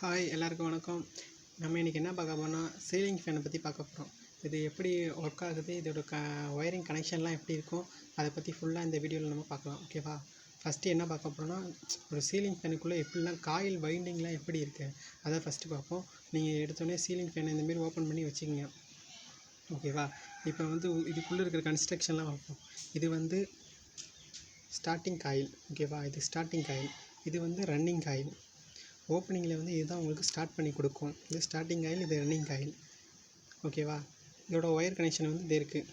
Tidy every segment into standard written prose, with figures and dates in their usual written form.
Hi எல்லாருக்கும் வணக்கம். நம்ம இன்றைக்கி என்ன பார்க்க போகிறோம்னா சீலிங் ஃபேனை பற்றி பார்க்க போகிறோம். இது எப்படி ஒர்க் ஆகுது, இதோட ஒயரிங் கனெக்ஷன்லாம் எப்படி இருக்கும், அதை பற்றி ஃபுல்லாக இந்த வீடியோவில் நம்ம பார்க்கலாம். ஓகேவா? ஃபஸ்ட்டு என்ன பார்க்க போகிறோம்னா, ஒரு சீலிங் ஃபேனுக்குள்ளே எப்படிலாம் காயில் வைண்டிங்லாம் எப்படி இருக்குது அதை ஃபஸ்ட்டு பார்ப்போம். நீங்கள் எடுத்தோடனே சீலிங் ஃபேனை இந்தமாரி ஓப்பன் பண்ணி வச்சுக்கிங்க. ஓகேவா? இப்போ இதுக்குள்ளே இருக்கிற கன்ஸ்ட்ரக்ஷன்லாம் பார்ப்போம். இது ஸ்டார்டிங் காயில். ஓகேவா? இது ஸ்டார்டிங் காயில். இது ரன்னிங் காயில். ஓப்பனிங்கில் இதுதான் உங்களுக்கு ஸ்டார்ட் பண்ணி கொடுக்கும். இது ஸ்டார்டிங் காயில், இது ரன்னிங் காயில். ஓகேவா? இதோட ஒயர் கனெக்ஷன் இது இருக்குது.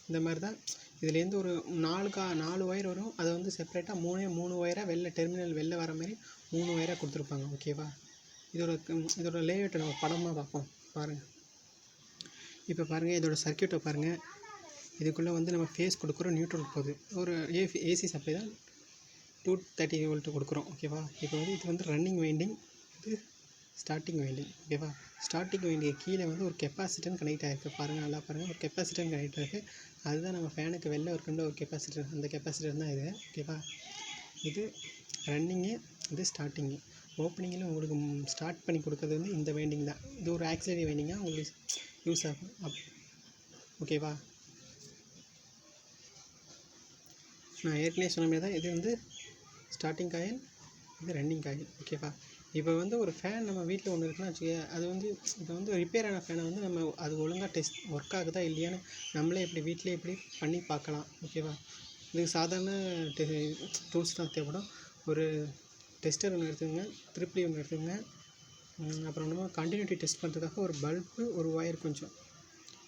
இந்த மாதிரி தான் இதுலேருந்து ஒரு 4 ஒயர் வரும். அதை செப்பரேட்டாக மூணு ஒயராக டெர்மினல் வெளில வர மாதிரி 3 ஒயராக கொடுத்துருப்பாங்க. ஓகேவா? இதோட லேஅவுட்டை நம்ம படமாக பார்ப்போம். பாருங்கள். இப்போ பாருங்கள், இதோட சர்க்யூட்டை பாருங்கள். இதுக்குள்ளே நம்ம ஃபேஸ் கொடுக்குறோம், நியூட்ரல் போகுது. ஒரு ஏசி சப்ளை தான் 230 வோல்ட்டு கொடுக்குறோம். ஓகேவா? இப்போ இது ரன்னிங் வைண்டிங், இது ஸ்டார்டிங் வைண்டிங். ஓகேவா? ஸ்டார்டிங் வைண்டிங் கீழே ஒரு கெப்பாசிட்டர் கனெக்ட் ஆகிருக்கு. பாருங்கள், நல்லா பாருங்கள். ஒரு கெப்பாசிட்டர் கனெக்ட் ஆகிருக்கு. அதுதான் நம்ம ஃபேனுக்கு வெளில இருக்கின்ற ஒரு கெப்பாசிட்டர். அந்த கெப்பாசிட்டர் தான் இது. ஓகேவா? இது ரன்னிங்கு, இது ஸ்டார்டிங்கு. ஓப்பனிங்கில் உங்களுக்கு ஸ்டார்ட் பண்ணி கொடுக்குறது இந்த வைண்டிங் தான். இது ஒரு ஆக்சிலரி வைண்டிங்காக உங்களுக்கு யூஸ் ஆகும். ஓகேவா? நான் ஏற்கனவே சொன்ன மாதிரி தான் இது ஸ்டார்டிங் காயில், இது ரன்னிங் காயில். ஓகேவா? இப்போ ஒரு ஃபேன் நம்ம வீட்டில் ஒன்று இருக்குன்னா வச்சுக்க, அது இப்போ ரிப்பேர் ஆன ஃபேனை நம்ம அது ஒழுங்காக டெஸ்ட் ஒர்க் ஆகுதா இல்லையான்னு நம்மளே வீட்டிலே எப்படி பண்ணி பார்க்கலாம். ஓகேவா? இதுக்கு சாதாரண டூல்ஸ் தான் தேவைப்படும். ஒரு டெஸ்டர் ஒன்று எடுத்துக்கோங்க, திருப்பி ஒன்று எடுத்துக்கோங்க. அப்புறம் நம்ம கண்டினியூட்டி டெஸ்ட் பண்ணுறதுக்காக ஒரு பல்பு, ஒரு ஒயர் கொஞ்சம்.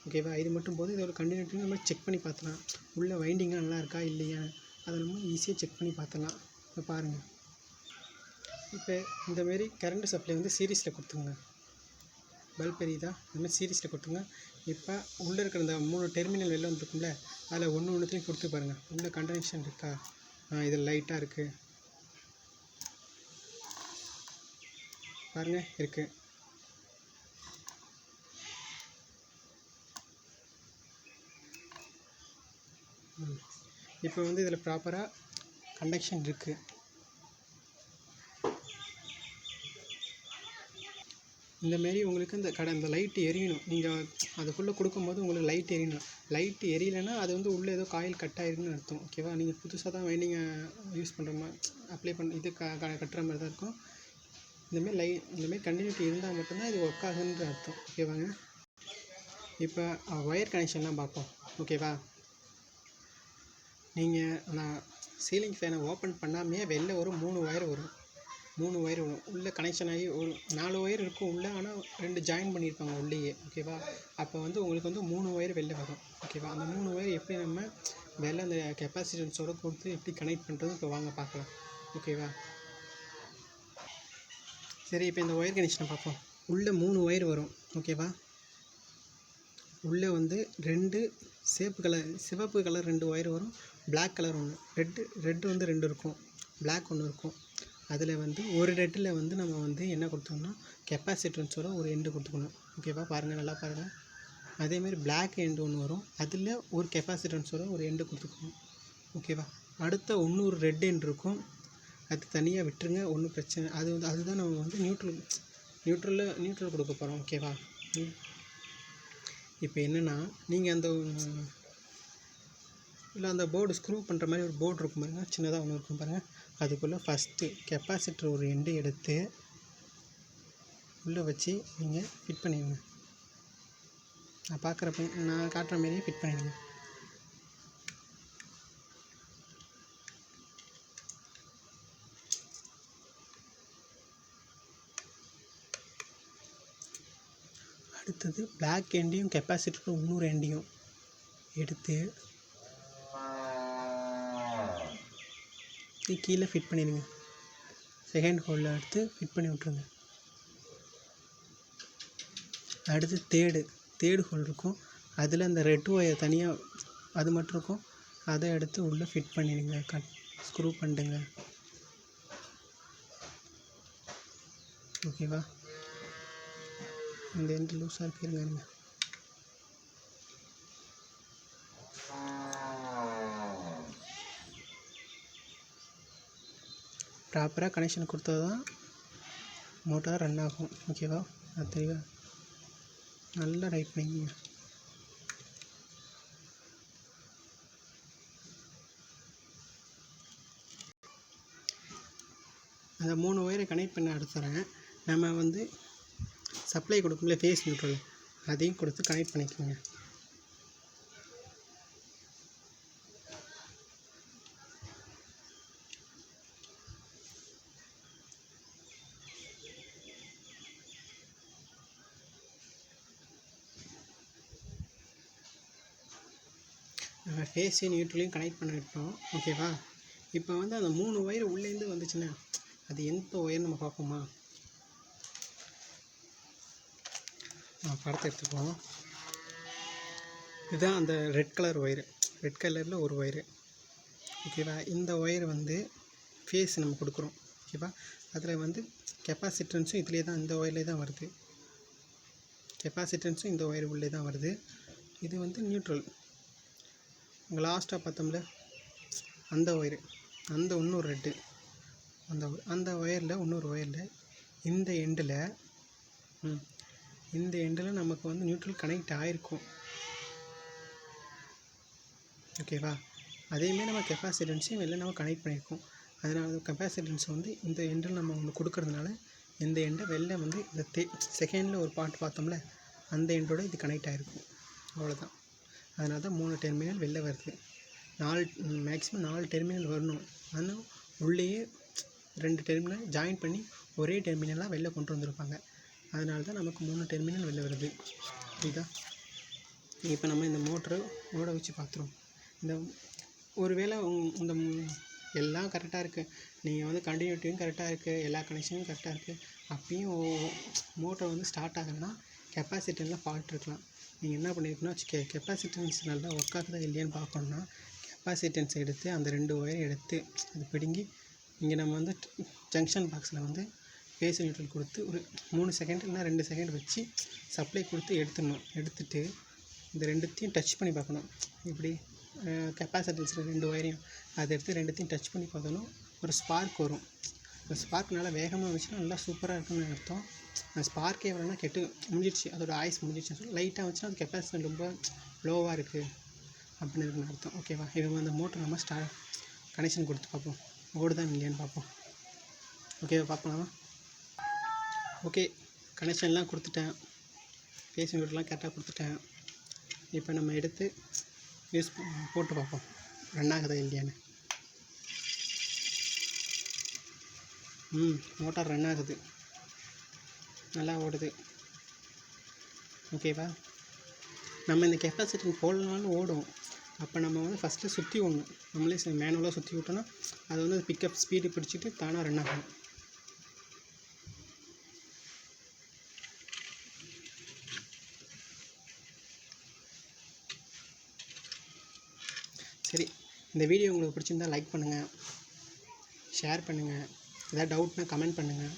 ஓகேவா? இது மட்டும் போது இதோட கண்டினியூட்டி நம்ம செக் பண்ணி பார்த்துலாம். உள்ள வைண்டிங்காக நல்லா இருக்கா இல்லையா, அதை நம்ம ஈஸியாக செக் பண்ணி பார்த்துலாம். இப்போ பாருங்கள். இப்போ இந்தமாரி கரண்ட் சப்ளை சீரீஸில் கொடுத்துங்க. பல்ப் எரியுதா? இந்தமாதிரி சீரீஸில் கொடுத்துங்க. இப்போ உள்ளே இருக்கிற இந்த 3 டெர்மினல் வெளில வந்துருக்கும்ல, அதில் ஒன்றுத்தையும் கொடுத்து பாருங்கள். உள்ளே கனெக்ஷன் இருக்கா? இதில் லைட்டாக இருக்குது பாருங்கள், இருக்குது. இப்போ இதில் ப்ராப்பராக கண்டக்ஷன் இருக்குது. இந்தமாரி உங்களுக்கு இந்த லைட்டு எரியணும். நீங்கள் அதுக்குள்ளே கொடுக்கும்போது உங்களுக்கு லைட் எரியணும். லைட்டு எரியலைன்னா அது உள்ளே ஏதோ காயில் கட் ஆகிருக்குன்னு அர்த்தம். ஓகேவா? நீங்கள் புதுசாக தான் வைண்டிங்கை யூஸ் பண்ணுற மாதிரி அப்ளை பண்ண இது கட்டுற மாதிரி தான் இருக்கும். இந்தமாரி கண்டினியூட்டி இருந்தால் மட்டும்தான் இது ஒர்க் ஆகுன்ற அர்த்தம். ஓகேவாங்க? இப்போ ஒயர் கனெக்ஷன்லாம் பார்ப்போம். ஓகேவா? நீங்கள் நான் சீலிங் ஃபேனை ஓப்பன் பண்ணாமையே வெளில ஒரு 3 ஒயர் வரும். 3 ஒயர் வரும். உள்ளே கனெக்ஷன் ஆகி ஒரு 4 ஒயர் இருக்கும் உள்ளே. ஆனால் 2 ஜாயின் பண்ணியிருப்பாங்க உள்ளேயே. ஓகேவா? அப்போ உங்களுக்கு 3 ஒயர் வெளில வரும். ஓகேவா? அந்த 3 ஒயர் எப்படி நம்ம வெளில அந்த கெப்பாசிட்டன்ஸோடு கொடுத்து எப்படி கனெக்ட் பண்ணுறது இப்போ வாங்க பார்க்கலாம். ஓகேவா? சரி, இப்போ இந்த ஒயர் கனெக்ஷனை பார்ப்போம். உள்ளே 3 ஒயர் வரும். ஓகேவா? உள்ளே 2 சிவப்பு கலர் 2 ஒயர் வரும். பிளாக் கலர் 1, ரெட்டு 2 இருக்கும். பிளாக் 1 இருக்கும். அதில் ஒரு ரெட்டில் நம்ம என்ன கொடுத்தோம்னா கெப்பாசிட்டன்ஸோட ஒரு எண்டு கொடுத்துக்கணும். ஓகேவா? பாருங்கள், நல்லா பாருங்கள். அதேமாதிரி பிளாக் எண்டு ஒன்று வரும். அதில் ஒரு கெப்பாசிட்டன்ஸோட ஒரு எண்டு கொடுத்துக்கணும். ஓகேவா? அடுத்த இன்னொரு ரெட் எண்டு இருக்கும். அது தனியாக விட்டுருங்க, ஒன்றும் பிரச்சனை. அதுதான் நம்ம நியூட்ரல் கொடுக்க போகிறோம். ஓகேவா? இப்போ என்னென்னா, நீங்கள் அந்த போர்டு ஸ்க்ரூ பண்ணுற மாதிரி ஒரு போர்டு இருக்கும் பாருங்கள், சின்னதாக ஒன்று இருக்கும் பாருங்கள். அதுக்குள்ளே ஃபஸ்ட்டு கெப்பாசிட்டர் ஒரு எண்டு எடுத்து உள்ளே வச்சு நீங்கள் ஃபிட் பண்ணிடுங்க. நான் காட்டுற மாதிரியே ஃபிட் பண்ணிடுங்க. அடுத்தது பிளாக் எண்டையும் கெப்பாசிட்டர் இன்னொரு எண்டையும் எடுத்து கீழே ஃபிட் பண்ணிடுங்க. செகண்ட் ஹோலில் எடுத்து ஃபிட் பண்ணி விட்ருங்க. அடுத்து தேர்டு ஹோல் இருக்கும். அதில் அந்த ரெட் ஒயர் தனியாக அது மட்டும் இருக்கும். அதை எடுத்து உள்ளே ஃபிட் பண்ணிடுங்க. ஸ்க்ரூ பண்ணிடுங்க. ஓகேவா? இந்த எண்டு லூஸாக இருக்குங்க. ப்ராப்பராக கனெக்ஷன் கொடுத்தா தான் மோட்டார் ரன் ஆகும். ஓகேவா? அது தெரியவா? நல்லா டைட் பண்ணிக்கங்க. அந்த 3 ஒயரை கனெக்ட் பண்ண அடுத்துறேன். நம்ம வந்து சப்ளை கொடுக்கும்ல ஃபேஸ் நியூட்ரல், அதையும் கொடுத்து கனெக்ட் பண்ணிக்கோங்க. நம்ம ஃபேஸையும் நியூட்ரலையும் கனெக்ட் பண்ணிட்டோம். ஓகேவா? இப்போ வந்து அந்த 3 ஒயர் உள்ளேருந்து வந்துச்சுன்னா அது எந்த ஒயர் நம்ம பார்ப்போமா? படத்தை எடுத்துப்போம். இதுதான் அந்த ரெட் கலர் ஒயரு. ரெட் கலரில் ஒரு ஒயரு. ஓகேவா? இந்த ஒயர் வந்து ஃபேஸ் நம்ம கொடுக்குறோம். ஓகேவா? அதில் வந்து கெப்பாசிட்டன்ஸும் இதிலே தான், இந்த ஒயர்லேயே தான் வருது. கெப்பாசிட்டன்ஸும் இந்த ஒயர் உள்ளே தான் வருது. இது வந்து நியூட்ரல். இங்கே லாஸ்ட்டாக பார்த்தோம்ல அந்த ஒயரு, அந்த இன்னொரு ரெட்டு, அந்த ஒயரில் இன்னொரு ஒயரில் இந்த எண்டில் நமக்கு வந்து நியூட்ரல் கனெக்ட் ஆகிருக்கும். ஓகேவா? அதேமாரி நம்ம கெப்பாசிட்டன்ஸையும் வெளில நம்ம கனெக்ட் பண்ணியிருக்கோம். அதனால் கெப்பாசிட்டன்ஸ் வந்து இந்த எண்டில் நம்ம ஒன்று கொடுக்கறதுனால இந்த எண்டை வெளில வந்து இந்த செகண்டில் ஒரு பார்ட் பார்த்தோம்ல அந்த எண்டோட இது கனெக்ட் ஆகிருக்கும். அவ்வளோதான். அதனால தான் 3 டெர்மினல் வெளில வருது. மேக்ஸிமம் 4 டெர்மினல் வரணும். ஆனால் உள்ளேயே 2 டெர்மினல் ஜாயின் பண்ணி ஒரே டெர்மினலாக வெளில கொண்டு வந்திருப்பாங்க. அதனால தான் நமக்கு 3 டெர்மினல் வெளில வருது. புரியுதா? இப்போ நம்ம இந்த மோட்டரை ஓட வச்சு பார்த்துருவோம். இந்த ஒரு வேளை இந்த எல்லாம் கரெக்டாக இருக்குது, நீங்கள் வந்து கண்டினியூட்டியும் கரெக்டாக இருக்குது, எல்லா கனெக்ஷனும் கரெக்டாக இருக்குது, அப்பயும் மோட்டர் வந்து ஸ்டார்ட் ஆகலைன்னா கெப்பாசிட்டரில் ஃபால்ட் இருக்கலாம். நீங்கள் என்ன பண்ணியிருக்கணும்னா கெப்பாசிட்டன்ஸ் நல்லா ஒர்க் ஆகுதா இல்லையான்னு பார்க்கணுன்னா கெப்பாசிட்டன்ஸ் எடுத்து அந்த 2 ஒயரை எடுத்து அது பிடுங்கி இங்கே நம்ம வந்து ஜங்ஷன் பாக்ஸில் வந்து ஃபேஸ் நியூட்ரல் கொடுத்து ஒரு 3 செகண்ட் இல்லைனா 2 செகண்ட் வச்சு சப்ளை கொடுத்து எடுத்துடணும். எடுத்துகிட்டு இந்த ரெண்டுத்தையும் டச் பண்ணி பார்க்கணும். இப்படி கெப்பாசிட்டன்ஸ் 2 ஒயரையும் அதை எடுத்து ரெண்டுத்தையும் டச் பண்ணி பார்த்தோன்னா ஒரு ஸ்பார்க் வரும். அந்த ஸ்பார்க் நல்லா வேகமாக வந்துச்சுன்னா நல்லா சூப்பராக இருக்குன்னு அர்த்தம். அந்த ஸ்பார்க்கே வரலன்னா கெட்டு முடிஞ்சிடுச்சு, அதோட ஆயுஸ் முடிஞ்சிடுச்சுன்னு சொல்லி லைட்டாக வந்துச்சுன்னா அது கெப்பாசிட்டி ரொம்ப லோவாக இருக்குது அப்படின்னு இருக்குன்னு அர்த்தம். ஓகேவா? இப்போ அந்த மோட்டர் நம்ம கனெக்ஷன் கொடுத்து பார்ப்போம், ஓடுதான் இல்லையான்னு பார்ப்போம். ஓகேவா? பார்ப்போம். ஓகே, கனெக்ஷன்லாம் கொடுத்துட்டேன், ஃபேஸ் நியூட்ரல்லாம் கரெக்டாக கொடுத்துட்டேன். இப்போ நம்ம எடுத்து போட்டு பார்ப்போம் ரன் ஆகுதா இல்லையான்னு. மோட்டார் ரன் ஆகுது, நல்லா ஓடுது. ஓகேவா? நம்ம இந்த கெப்பாசிட்டி போடலனாலும் ஓடும். அப்போ நம்ம வந்து ஃபஸ்ட்டு சுற்றி விடணும். நம்மளே மேனுவலாக சுற்றி விட்டோன்னா அது வந்து பிக்கப் ஸ்பீடு பிடிச்சிட்டு தானாக ரன் ஆகும். சரி, இந்த வீடியோ உங்களுக்கு பிடிச்சிருந்தா லைக் பண்ணுங்கள், ஷேர் பண்ணுங்கள், ஏதாவது டவுட்னா கமெண்ட் பண்ணுங்கள்,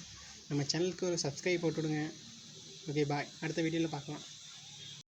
நம்ம சேனலுக்கு ஒரு சப்ஸ்கிரைப் போட்டுவிடுங்க. ஓகே, பாய். அடுத்த வீடியோவில் பார்க்கலாம்.